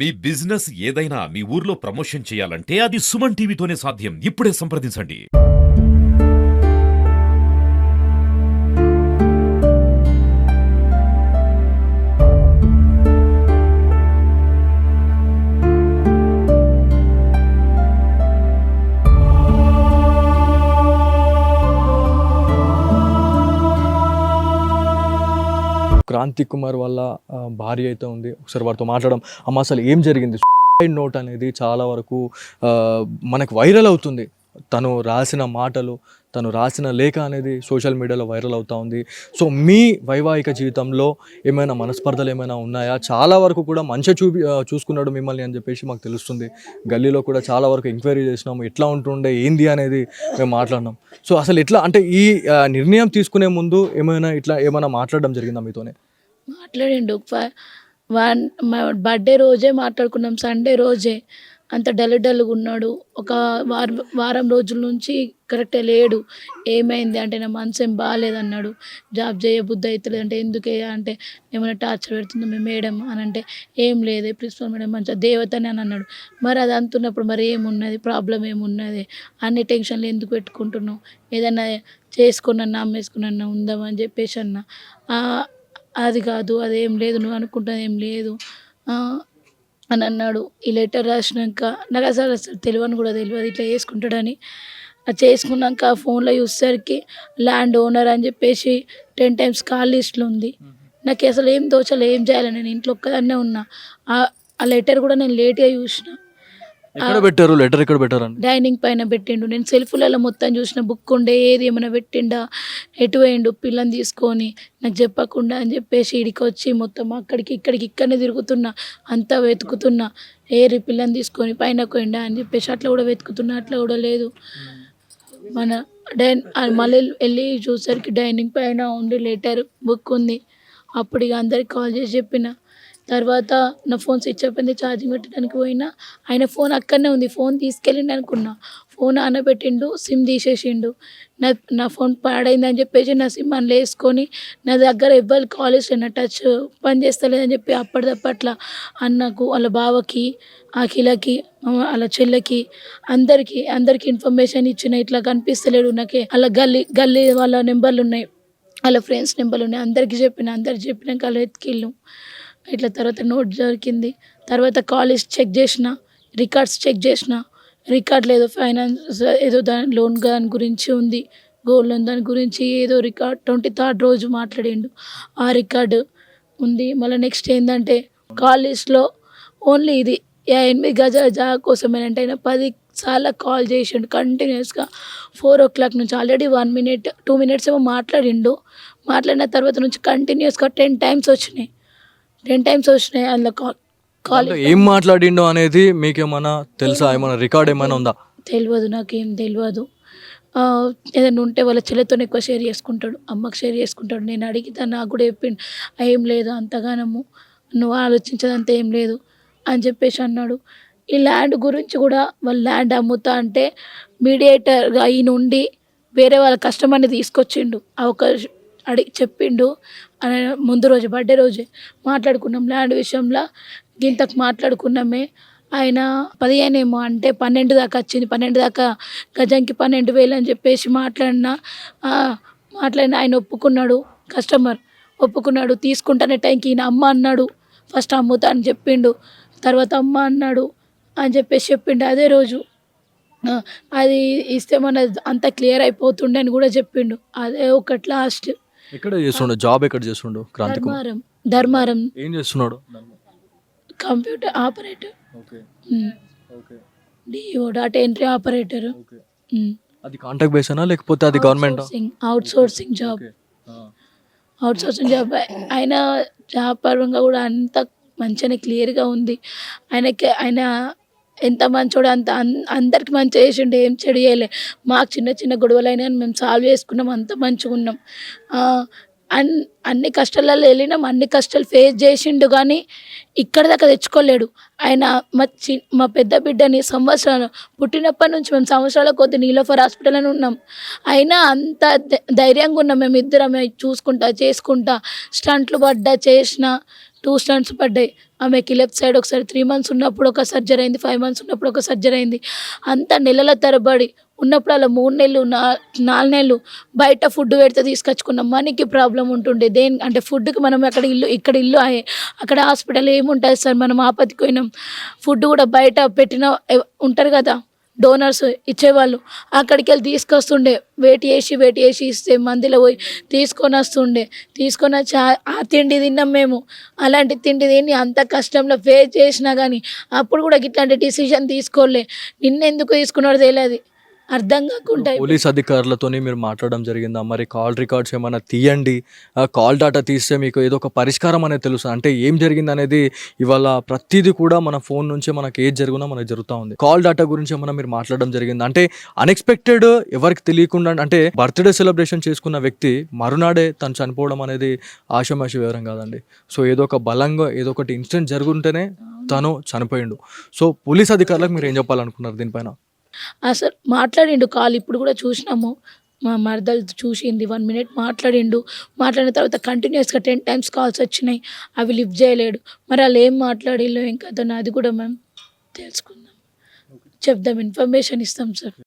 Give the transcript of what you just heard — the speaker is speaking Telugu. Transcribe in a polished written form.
మీ బిజినెస్ ఏదైనా మీ ఊర్లో ప్రమోషన్ చేయాలంటే అది సుమన్ టీవీతోనే సాధ్యం. ఇప్పుడే సంప్రదించండి. క్రాంతి కుమార్ వాళ్ళ భార్య అయితే ఉంది. ఒకసారి వారితో మాట్లాడడం. అమ్మ అసలు ఏం జరిగింది? సూసైడ్ నోట్ అనేది చాలా వరకు మనకు వైరల్ అవుతుంది. తను రాసిన మాటలు, తను రాసిన లేఖ అనేది సోషల్ మీడియాలో వైరల్ అవుతూ ఉంది. సో మీ వైవాహిక జీవితంలో ఏమైనా మనస్పర్ధలు ఏమైనా ఉన్నాయా? చాలా వరకు కూడా మంచిగా చూసుకున్నాడు మిమ్మల్ని అని చెప్పేసి మాకు తెలుస్తుంది. గల్లీలో కూడా చాలా వరకు ఎంక్వైరీ చేసినాము, ఎట్లా ఉంటుండే ఏంది అనేది మేము మాట్లాడినాం. సో అసలు ఎట్లా అంటే ఈ నిర్ణయం తీసుకునే ముందు ఏమైనా మాట్లాడడం జరిగిందా మీతోనే? మాట్లాడిండు. మా బర్త్డే రోజే మాట్లాడుకున్నాం, సండే రోజే. అంత డల్గా ఉన్నాడు. ఒక వారం రోజుల నుంచి కరెక్టే లేడు. ఏమైంది అంటే నా మనసు ఏం బాగాలేదన్నాడు. జాబ్ చేయబుద్ధి అవుతలేదు అంటే ఎందుకే అంటే ఏమైనా టార్చర్ పెడుతుందా మీ మేడం అని అంటే ఏం లేదు ప్రిన్సిపల్ మేడం మంచిగా దేవతని అని అన్నాడు. మరి అది అంటున్నప్పుడు మరి ఏమున్నది, ప్రాబ్లం ఏమున్నది, అన్ని టెన్షన్లు ఎందుకు పెట్టుకుంటున్నావు, ఏదన్నా చేసుకున్నా అమ్మేసుకున్నా ఉందామని చెప్పేసి అన్న. అది కాదు, అదేం లేదు, నువ్వు అనుకుంటున్నది ఏం లేదు అని అన్నాడు. ఈ లెటర్ రాసినాక నాకు అసలు తెలియని కూడా తెలియదు ఇట్లా చేసుకుంటాడని. అది చేసుకున్నాక ఫోన్లో చూసేసరికి ల్యాండ్ ఓనర్ అని చెప్పేసి 10 times కాల్ లిస్ట్లో ఉంది. నాకు అసలు ఏం తోచలే, ఏం చేయాలి, నేను ఇంట్లో ఒక్కదాన్నే ఉన్నా. ఆ లెటర్ కూడా నేను లేట్గా చూసిన. ఎక్కడ పెట్టారు లెటర్? ఎక్కడ పెట్టారండి? డైనింగ్ పైన పెట్టిండు. నేను సెల్ఫ్లలో మొత్తం చూసిన, బుక్ ఉండే ఏది ఏమైనా పెట్టిండా, ఎటు వేయండు పిల్లని తీసుకొని నాకు చెప్పకుండా అని చెప్పేసి ఇడికి వచ్చి మొత్తం అక్కడికి ఇక్కడనే తిరుగుతున్నా, అంతా వెతుకుతున్నా. ఏరి పిల్లని తీసుకొని పైన పోయిండా అని చెప్పేసి అట్లా కూడా వెతుకుతున్నా, అట్లా కూడా లేదు. మన మళ్ళీ వెళ్ళి చూసరికి డైనింగ్ పైన ఉండి లెటర్, బుక్ ఉంది. అప్పుడు ఇక అందరికి కాల్ చేసి చెప్పిన. తర్వాత నా ఫోన్ స్విచ్ అయిపోయింది, ఛార్జింగ్ పెట్టడానికి పోయినా ఆయన ఫోన్ అక్కడనే ఉంది. ఫోన్ తీసుకెళ్ళిండు అనుకున్నా, ఫోన్ ఆన పెట్టిండు, సిమ్ తీసేసిండు. నా ఫోన్ పాడైందని చెప్పేసి నా సిమ్ అందులో వేసుకొని నా దగ్గర ఎవ్వరు కాలేజ్ నా టచ్ పని చేస్తలేదని చెప్పి అప్పటిదప్పట్లా అన్నకు, వాళ్ళ బావకి, అఖిలకి, వాళ్ళ చెల్లెకి, అందరికీ ఇన్ఫర్మేషన్ ఇచ్చిన. ఇట్లా కనిపిస్తలేడు నాకే. అలా గల్లీ వాళ్ళ నెంబర్లు ఉన్నాయి, వాళ్ళ ఫ్రెండ్స్ నెంబర్లు ఉన్నాయి, అందరికీ చెప్పినాక వాళ్ళు ఎత్తికిళ్ళు. ఇట్లా తర్వాత నోట్ దొరికింది. తర్వాత కాలేజ్ చెక్ చేసిన, రికార్డ్స్ చెక్ చేసిన, రికార్డ్ లేదు, ఫైనాన్స్ ఏదో దాని లోన్ దాని గురించి ఉంది, గోల్డ్ లోన్ దాని గురించి ఏదో రికార్డ్ 23rd రోజు మాట్లాడిండు, ఆ రికార్డు ఉంది. మళ్ళీ నెక్స్ట్ ఏంటంటే కాలేజ్లో ఓన్లీ ఇది 8 గజాల జాగా కోసమేనంటే ఆయన 10 సార్లు కాల్ చేసిండు కంటిన్యూస్గా. 4 o'clock నుంచి ఆల్రెడీ 1 minute 2 minutes ఏమో మాట్లాడిన తర్వాత నుంచి కంటిన్యూస్గా 10 times వచ్చినాయి. అందులో కాల్ ఏం మాట్లాడిండో అనేది మీకేమైనా తెలుసా? ఏమైనా రికార్డ్ ఏమైనా ఉందా? తెలియదు, నాకేం తెలియదు. ఏదైనా ఉంటే వాళ్ళ చెల్లెతో ఎక్కువ షేర్ చేసుకుంటాడు, అమ్మకి షేర్ చేసుకుంటాడు. నేను అడిగితే నాకు కూడా చెప్పిండు, ఏం లేదు అంతగానము, నువ్వు ఆలోచించదంతా ఏం లేదు అని చెప్పేసి అన్నాడు. ఈ ల్యాండ్ గురించి కూడా వాళ్ళు ల్యాండ్ అమ్ముతా అంటే మీడియేటర్గా ఈ నుండి వేరే వాళ్ళ కస్టమర్ని తీసుకొచ్చిండు. ఆ ఒక చెప్పిండు. ముందు రోజు బర్త్డే రోజే మాట్లాడుకున్నాం ల్యాండ్ విషయంలో, గింతకు మాట్లాడుకున్నామే. ఆయన 15 ఏమో అంటే 12 దాకా వచ్చింది. 12 దాకా గజంకి 12,000 అని చెప్పేసి మాట్లాడిన ఆయన ఒప్పుకున్నాడు. కస్టమర్ ఒప్పుకున్నాడు. తీసుకుంటానే టైంకి ఈయన అమ్మ అన్నాడు. ఫస్ట్ అమ్ముతా అని చెప్పిండు, తర్వాత అమ్మ అన్నాడు అని చెప్పేసి చెప్పిండు. అదే రోజు అది ఇస్తే మన అంతా క్లియర్ అయిపోతుండే అని కూడా చెప్పిండు. అదే ఒకటి లాస్ట్. ఎక్కడ చేస్తుండు జాబ్? ఎక్కడ చేస్తుండు క్రాంతి కుమార్? ధర్మారం. ఏం చేస్తున్నాడు? Computer operator, DO data entry operator. అది కాంట్రాక్ట్ బేసేనా లేకపోతే అది గవర్నమెంట్? Out sourcing job. ఆయన జాబ్ పరంగా కూడా అంత మంచిగానే క్లియర్గా ఉంది. ఆయన ఎంత మంచోడు, అంత అందరికి మంచిగా చేసిండు, ఏం చెడు చేయలే. మాకు చిన్న గొడవలైనా మేము సాల్వ్ చేసుకున్నాం, అంత మంచిగా ఉన్నాం. అన్ని కష్టాలలో వెళ్ళినాం, అన్ని కష్టాలు ఫేస్ చేసిండు, కానీ ఇక్కడ దాకా తెచ్చుకోలేడు. ఆయన మా పెద్ద బిడ్డని సంవత్సరాలు పుట్టినప్పటి నుంచి మేము సంవత్సరాల కొద్ది నీలోఫర్ హాస్పిటల్లోనే ఉన్నాం. అయినా అంత ధైర్యంగా ఉన్నాం మేము ఇద్దరం, చేసుకుంటా స్టంట్లు పడ్డా చేసిన 2 స్టంట్స్ పడ్డాయి. ఆమెకి లెఫ్ట్ సైడ్ ఒకసారి 3 మంత్స్ ఉన్నప్పుడు ఒక సర్జరీ అయింది, 5 మంత్స్ ఉన్నప్పుడు ఒక సర్జరీ అయింది. అంతా నెలల తరబడి ఉన్నప్పుడు అలా 3 నెలలు 4 నెలలు బయట ఫుడ్ పెడితే తీసుకొచ్చుకున్నాం. మనీకి ప్రాబ్లం ఉంటుండే అంటే ఫుడ్కి మనం అక్కడ ఇక్కడ ఇల్లు అక్కడ హాస్పిటల్ ఏముంటుంది సార్, మనం ఆపత్తికి పోయినాం. ఫుడ్ కూడా బయట పెట్టిన ఉంటారు కదా డోనర్స్ ఇచ్చేవాళ్ళు, అక్కడికి వెళ్ళి తీసుకొస్తుండే. వెయిట్ చేసి ఇస్తే మందిలో పోయి తీసుకొని వచ్చి ఆ తిండి తిన్నాం మేము. అలాంటి తిండి తిని అంత కష్టంలో ఫేస్ చేసినా కానీ అప్పుడు కూడా ఇట్లాంటి డిసిజన్ తీసుకోలే. నిన్నెందుకు తీసుకున్నాడో తెలియదు, అర్థం కాకుండా. పోలీస్ అధికారులతోని మీరు మాట్లాడడం జరిగిందా? మరి కాల్ రికార్డ్స్ ఏమైనా తీయండి, ఆ కాల్ డేటా తీస్తే మీకు ఏదో ఒక పరిష్కారం అనేది తెలుసు. అంటే ఏం జరిగింది అనేది ఇవాళ ప్రతిదీ కూడా మన ఫోన్ నుంచే మనకి ఏది జరుగునా మనకు జరుగుతూ ఉంది. కాల్ డేటా గురించి ఏమైనా మీరు మాట్లాడడం జరిగింది? అంటే అన్ఎక్స్పెక్టెడ్, ఎవరికి తెలియకుండా, అంటే బర్త్డే సెలబ్రేషన్ చేసుకున్న వ్యక్తి మరునాడే తను చనిపోవడం అనేది ఆషామాషి వివరం కాదండి. సో ఏదో ఒక బలంగా ఏదో ఒకటి ఇన్సిడెంట్ జరుగుంటేనే తను చనిపోయిండు. సో పోలీస్ అధికారులకు మీరు ఏం చెప్పాలనుకున్నారు దీనిపైన? అసలు మాట్లాడిండు కాల్, ఇప్పుడు కూడా చూసినాము. మా మరదలు చూసింది, 1 మినిట్ మాట్లాడిన తర్వాత కంటిన్యూస్గా 10 టైమ్స్ కాల్స్ వచ్చినాయి, అవి లిఫ్ట్ చేయలేడు. మరి వాళ్ళు ఏం మాట్లాడిల్లో ఇంకా అది కూడా మేము తెలుసుకుందాం, చెప్దాం, ఇన్ఫర్మేషన్ ఇస్తాం సార్.